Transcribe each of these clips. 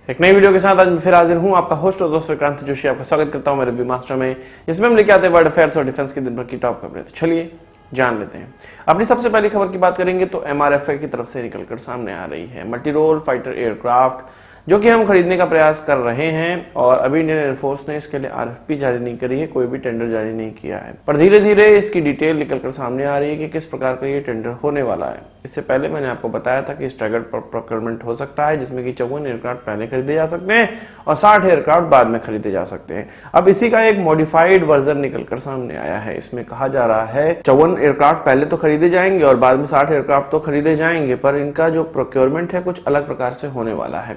एक नई वीडियो के साथ आज फिर हाजिर हूं। आपका होस्ट और दोस्त विक्रांत जोशी आपका स्वागत करता हूं मेरे रिव्यू मास्टर में, जिसमें हम लेके आते हैं वर्ल्ड अफेयर्स और डिफेंस की दिन भर की टॉप खबरें। तो चलिए जान लेते हैं। अपनी सबसे पहली खबर की बात करेंगे तो MRFA की तरफ से निकलकर सामने आ रही है मल्टी रोल फाइटर एयरक्राफ्ट, जो कि हम खरीदने का प्रयास कर रहे हैं और अभी इंडियन एयरफोर्स ने इसके लिए RFP जारी नहीं करी है, कोई भी टेंडर जारी नहीं किया है, पर धीरे धीरे इसकी डिटेल निकलकर सामने आ रही है कि किस प्रकार का ये टेंडर होने वाला है। इससे पहले मैंने आपको बताया था कि स्टैगर्ड प्रोक्योरमेंट हो सकता है, जिसमें कि 54 एयरक्राफ्ट पहले खरीदे जा सकते हैं और 60 एयरक्राफ्ट बाद में खरीदे जा सकते हैं। अब इसी का एक मॉडिफाइड वर्जन निकलकर सामने आया है। इसमें कहा जा रहा है 54 एयरक्राफ्ट पहले तो खरीदे जाएंगे और बाद में 60 एयरक्राफ्ट तो खरीदे जाएंगे, पर इनका जो प्रोक्योरमेंट है कुछ अलग प्रकार से होने वाला है।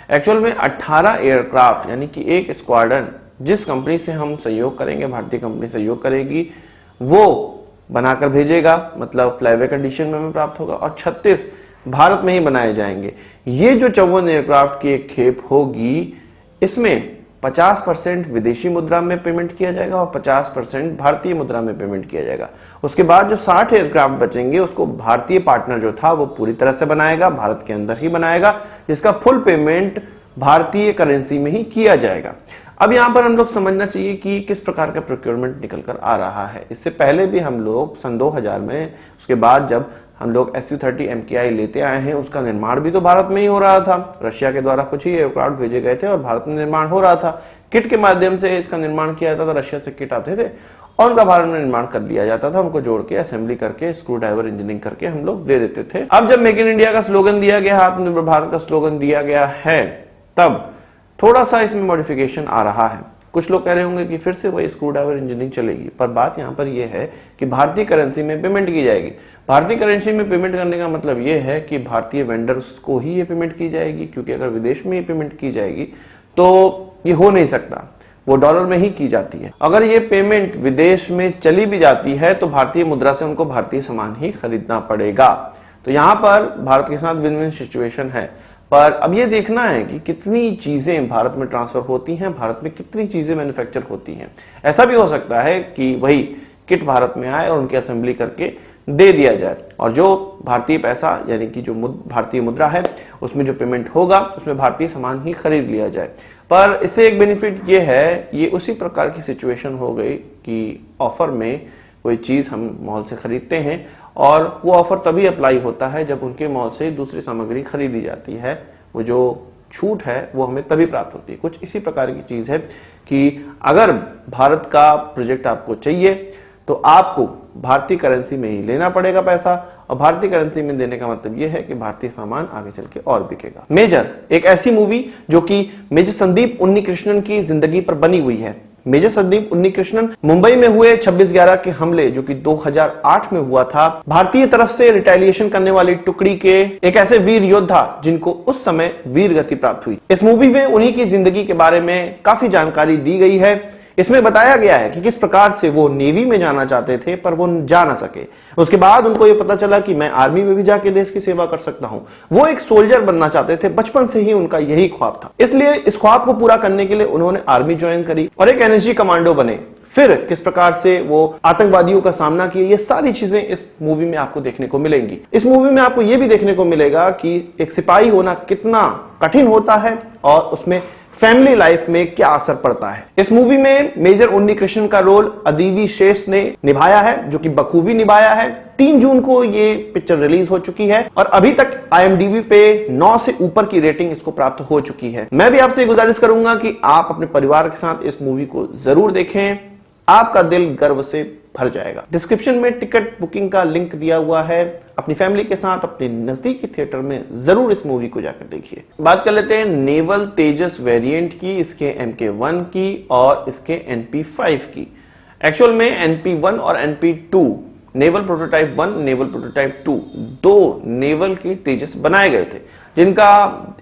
एक्चुअल में 18 एयरक्राफ्ट यानी कि एक स्क्वाड्रन जिस कंपनी से हम सहयोग करेंगे, भारतीय कंपनी सहयोग करेगी, वो बनाकर भेजेगा, मतलब फ्लाईवे कंडीशन में हमें प्राप्त होगा, और 36 भारत में ही बनाए जाएंगे। ये जो 54 एयरक्राफ्ट की एक खेप होगी, इसमें 50% विदेशी मुद्रा में पेमेंट किया जाएगा और 50% भारतीय मुद्रा में पेमेंट किया जाएगा। उसके बाद जो 60 एयरक्राफ्ट बचेंगे उसको भारतीय पार्टनर जो था वो पूरी तरह से बनाएगा, भारत के अंदर ही बनाएगा, जिसका फुल पेमेंट भारतीय करेंसी में ही किया जाएगा। अब यहां पर हम लोग समझना चाहिए कि किस प्रकार का प्रोक्योरमेंट निकल कर आ रहा है। इससे पहले भी हम लोग सन 2000 में, उसके बाद जब हम लोग Su-30 MKI लेते आए हैं, उसका निर्माण भी तो भारत में ही हो रहा था। रशिया के द्वारा कुछ ही एयरक्राफ्ट भेजे गए थे और भारत में निर्माण हो रहा था। किट के माध्यम से इसका निर्माण किया जाता था, रशिया से किट आते थे और उनका भारत में निर्माण कर लिया जाता था, उनको जोड़ के असेंबली करके स्क्रू ड्राइवर इंजीनियरिंग करके हम लोग दे देते थे। अब जब मेक इन इंडिया का स्लोगन दिया गया, आत्मनिर्भर भारत का स्लोगन दिया गया है, तब थोड़ा सा इसमें मॉडिफिकेशन आ रहा है। कुछ लोग कह रहे होंगे कि फिर से वही स्क्रू ड्राइवर इंजीनियरिंग चलेगी, पर बात यहां पर यह है कि भारतीय करेंसी में पेमेंट की जाएगी। भारतीय करेंसी में पेमेंट करने का मतलब यह है कि भारतीय वेंडर्स को ही ये पेमेंट की जाएगी, क्योंकि अगर विदेश में ये पेमेंट की जाएगी तो ये हो नहीं सकता, वो डॉलर में ही की जाती है। अगर ये पेमेंट विदेश में चली भी जाती है तो भारतीय मुद्रा से उनको भारतीय सामान ही खरीदना पड़ेगा। तो यहां पर भारत के साथ विन विन सिचुएशन है। पर अब ये देखना है कि कितनी चीजें भारत में ट्रांसफर होती हैं, भारत में कितनी चीजें मैन्युफैक्चर होती हैं। ऐसा भी हो सकता है कि वही किट भारत में आए और उनकी असेंबली करके दे दिया जाए और जो भारतीय पैसा यानी कि जो भारतीय मुद्रा है उसमें जो पेमेंट होगा उसमें भारतीय सामान ही खरीद लिया जाए। पर इससे एक बेनिफिट ये है, ये उसी प्रकार की सिचुएशन हो गई कि ऑफर में कोई चीज हम मॉल से खरीदते हैं और वो ऑफर तभी अप्लाई होता है जब उनके मॉल से दूसरी सामग्री खरीदी जाती है। वो जो छूट है वो हमें तभी प्राप्त होती है। कुछ इसी प्रकार की चीज है कि अगर भारत का प्रोजेक्ट आपको चाहिए तो आपको भारतीय करेंसी में ही लेना पड़ेगा पैसा, और भारतीय करेंसी में देने का मतलब यह है कि भारतीय सामान आगे चल के और बिकेगा। मेजर एक ऐसी मूवी जो कि मेजर संदीप उन्नीकृष्णन की जिंदगी पर बनी हुई है। मेजर संदीप उन्नीकृष्णन मुंबई में हुए 26/11 के हमले जो कि 2008 में हुआ था, भारतीय तरफ से रिटेलिएशन करने वाली टुकड़ी के एक ऐसे वीर योद्धा जिनको उस समय वीर गति प्राप्त हुई। इस मूवी में उन्हीं की जिंदगी के बारे में काफी जानकारी दी गई है। इसमें बताया गया है कि किस प्रकार से वो नेवी में जाना चाहते थे पर वो जा ना सके। उसके बाद उनको ये पता चला कि मैं आर्मी में भी जाके देश की सेवा कर सकता हूं। वो एक सोल्जर बनना चाहते थे, बचपन से ही उनका यही ख्वाब था। इसलिए इस ख्वाब को पूरा करने के लिए उन्होंने आर्मी ज्वाइन करी और एक एनएसजी कमांडो बने। फिर किस प्रकार से वो आतंकवादियों का सामना किए, ये सारी चीजें इस मूवी में आपको देखने को मिलेंगी। इस मूवी में आपको ये भी देखने को मिलेगा कि एक सिपाही होना कितना कठिन होता है और उसमें फैमिली लाइफ में क्या असर पड़ता है। इस मूवी में मेजर उन्नीकृष्णन का रोल अदिति शेष ने निभाया है, जो कि बखूबी निभाया है। 3 जून को ये पिक्चर रिलीज हो चुकी है और अभी तक IMDb पे 9 से ऊपर की रेटिंग इसको प्राप्त हो चुकी है। मैं भी आपसे गुजारिश करूंगा कि आप अपने परिवार के साथ इस मूवी को जरूर देखें, आपका दिल गर्व से भर जाएगा। डिस्क्रिप्शन में टिकट बुकिंग का लिंक दिया हुआ है। अपनी फैमिली के साथ अपने नजदीकी थिएटर में जरूर इस मूवी को जाकर देखिए। बात कर लेते हैं नेवल तेजस वेरिएंट की, इसके MK1 की और इसके NP5 की। एक्चुअल में NP1 और NP2 naval prototype 1, naval prototype 2, 2 naval के तेजस बनाए गए थे, जिनका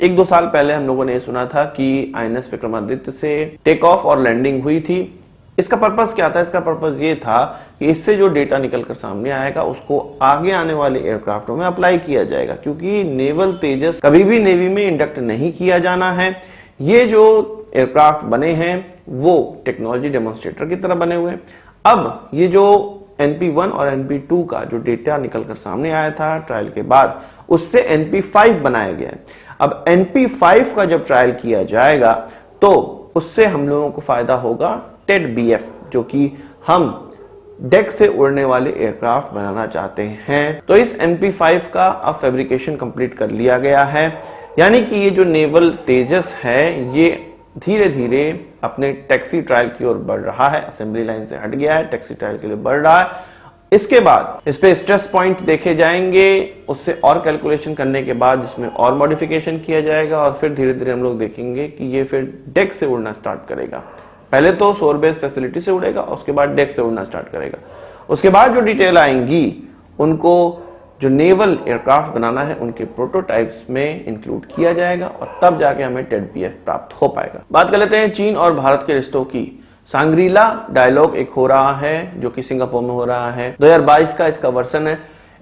1-2 साल पहले हम लोगों ने सुना था कि INS विक्रमादित्य से टेक ऑफ और लैंडिंग हुई थी। इसका पर्पस क्या था? इसका पर्पस ये था कि इससे जो डेटा निकलकर सामने आएगा उसको आगे आने वाले एयरक्राफ्टों में अप्लाई किया जाएगा, क्योंकि नेवल तेजस कभी भी नेवी में इंडक्ट नहीं किया जाना है। ये जो एयरक्राफ्ट बने हैं वो टेक्नोलॉजी डेमोन्स्ट्रेटर की तरह बने हुए हैं। अब ये जो NP1 और NP2 का जो डेटा निकलकर सामने आया था ट्रायल के बाद, उससे NP5 बनाया गया है। अब NP5 का जब ट्रायल किया जाएगा तो उससे हम लोगों को फायदा होगा TED-BF, जो कि हम डेक से उड़ने वाले एयरक्राफ्ट बनाना चाहते हैं। तो इस NP5 का अब फैब्रिकेशन कंप्लीट कर लिया गया है, यानी कि ये जो नेवल तेजस है ये धीरे धीरे अपने टैक्सी ट्रायल की ओर बढ़ रहा है, असेंबली लाइन से हट गया है, टैक्सी ट्रायल के लिए बढ़ रहा है। इसके बाद इस पे स्ट्रेस पॉइंट देखे जाएंगे, उससे और कैलकुलेशन करने के बाद इसमें और मॉडिफिकेशन किया जाएगा और फिर धीरे धीरे हम लोग देखेंगे कि ये फिर डेक से उड़ना स्टार्ट करेगा। पहले तो शोर बेस फैसिलिटी से उड़ेगा, उसके बाद डेक से उड़ना स्टार्ट करेगा। उसके बाद जो डिटेल आएंगी उनको जो नेवल एयरक्राफ्ट बनाना है उनके प्रोटोटाइप्स में इंक्लूड किया जाएगा और तब जाके हमें TED-BF प्राप्त हो पाएगा। बात कर लेते हैं चीन और भारत के रिश्तों की। सांग्रीला डायलॉग एक हो रहा है जो कि सिंगापुर में हो रहा है, 2022 का इसका वर्षन है।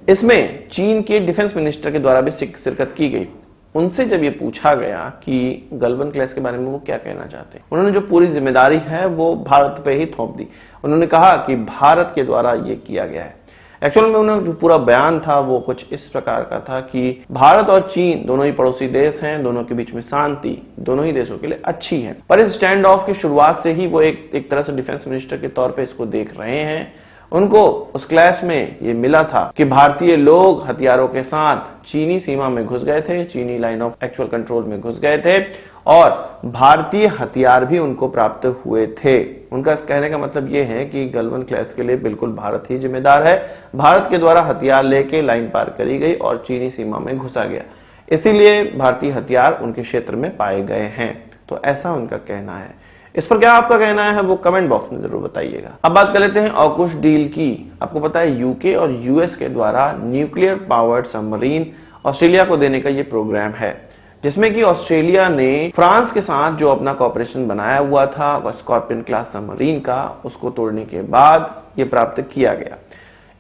इसमें चीन के डिफेंस मिनिस्टर के द्वारा भी शिरकत की गई। उनसे जब ये पूछा गया कि गलवान क्लैश के बारे में वो क्या कहना चाहते हैं, उन्होंने जो पूरी जिम्मेदारी है वो भारत पे ही थोप दी। उन्होंने कहा कि भारत के द्वारा ये किया गया है। एक्चुअल में उन्होंने जो पूरा बयान था वो कुछ इस प्रकार का था कि भारत और चीन दोनों ही पड़ोसी देश हैं, दोनों के बीच में शांति दोनों ही देशों के लिए अच्छी है। पर इस स्टैंड ऑफ की शुरुआत से ही वो एक तरह से डिफेंस मिनिस्टर के तौर पे इसको देख रहे हैं। उनको उस क्लैश में ये मिला था कि भारतीय लोग हथियारों के साथ चीनी सीमा में घुस गए थे, चीनी लाइन ऑफ एक्चुअल कंट्रोल में घुस गए थे और भारतीय हथियार भी उनको प्राप्त हुए थे। उनका कहने का मतलब ये है कि गलवान क्लैश के लिए बिल्कुल भारत ही जिम्मेदार है। भारत के द्वारा हथियार लेके लाइन पार करी गई और चीनी सीमा में घुसा गया, इसीलिए भारतीय हथियार उनके क्षेत्र में पाए गए हैं। तो ऐसा उनका कहना है। इस पर क्या आपका कहना है वो कमेंट बॉक्स में जरूर बताइएगा। अब बात कर लेते हैं ऑकुश डील की। आपको पता है यूके और यूएस के द्वारा न्यूक्लियर पावर्ड सबमरीन ऑस्ट्रेलिया को देने का ये प्रोग्राम है, जिसमें कि ऑस्ट्रेलिया ने फ्रांस के साथ जो अपना कॉपरेशन बनाया हुआ था स्कॉर्पियन क्लास सबमरीन का, उसको तोड़ने के बाद ये प्राप्त किया गया।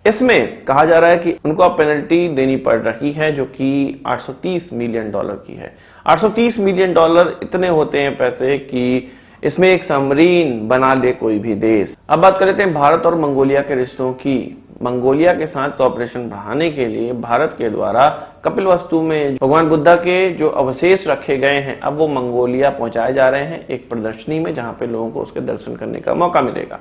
इसमें कहा जा रहा है कि उनको अब पेनल्टी देनी पड़ रही है जो कि $830 मिलियन की है। $830 मिलियन इतने होते हैं पैसे कि इसमें एक सबमरीन बना ले कोई भी देश। अब बात कर लेते हैं भारत और मंगोलिया के रिश्तों की। मंगोलिया के साथ कॉपरेशन बढ़ाने के लिए भारत के द्वारा कपिलवस्तु में भगवान बुद्धा के जो अवशेष रखे गए हैं अब वो मंगोलिया पहुंचाए जा रहे हैं एक प्रदर्शनी में, जहां पे लोगों को उसके दर्शन करने का मौका मिलेगा।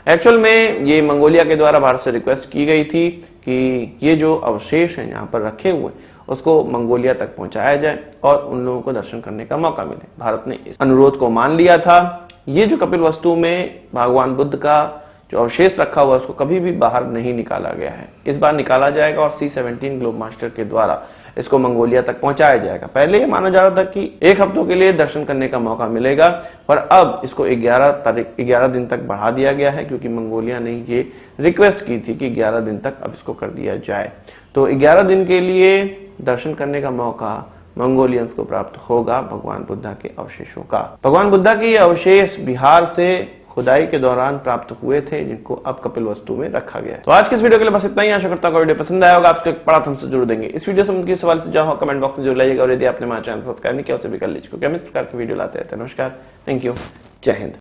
एक्चुअल में ये मंगोलिया के द्वारा भारत से रिक्वेस्ट की गई थी कि ये जो अवशेष हैं यहाँ पर रखे हुए उसको मंगोलिया तक पहुंचाया जाए और उन लोगों को दर्शन करने का मौका मिले। भारत ने इस अनुरोध को मान लिया था। ये जो कपिलवस्तु में भगवान बुद्ध का जो अवशेष रखा हुआ है उसको कभी भी बाहर नहीं निकाला गया है, इस बार निकाला जाएगा और C-17 ग्लोब मास्टर के द्वारा इसको मंगोलिया तक पहुंचाया जाएगा। पहले ये माना जा रहा था कि 1 हफ्तों के लिए दर्शन करने का मौका मिलेगा, पर अब इसको 11 दिन तक बढ़ा दिया गया है क्योंकि मंगोलिया ने ये रिक्वेस्ट की थी कि 11 दिन तक अब इसको कर दिया जाए। तो 11 दिन के लिए दर्शन करने का मौका मंगोलियंस को प्राप्त होगा भगवान बुद्धा के अवशेषों का। भगवान बुद्धा के ये अवशेष बिहार से खुदाई के दौरान प्राप्त हुए थे, जिनको अब कपिलवस्तु में रखा गया है। तो आज के इस वीडियो के लिए बस इतना ही। आशा करता हूं वीडियो पसंद आया होगा। आपको एक बड़ा थम्स अप जरूर देंगे। इस वीडियो से उनके सवाल से जहां कमेंट बॉक्स में जरूर लाइएगा और यदि आपने हमारा चैनल सब्सक्राइब नहीं किया उसे भी कर लीजिए क्योंकि हम इस प्रकार की वीडियो लाते रहते हैं। नमस्कार, थैंक यू, जय हिंद।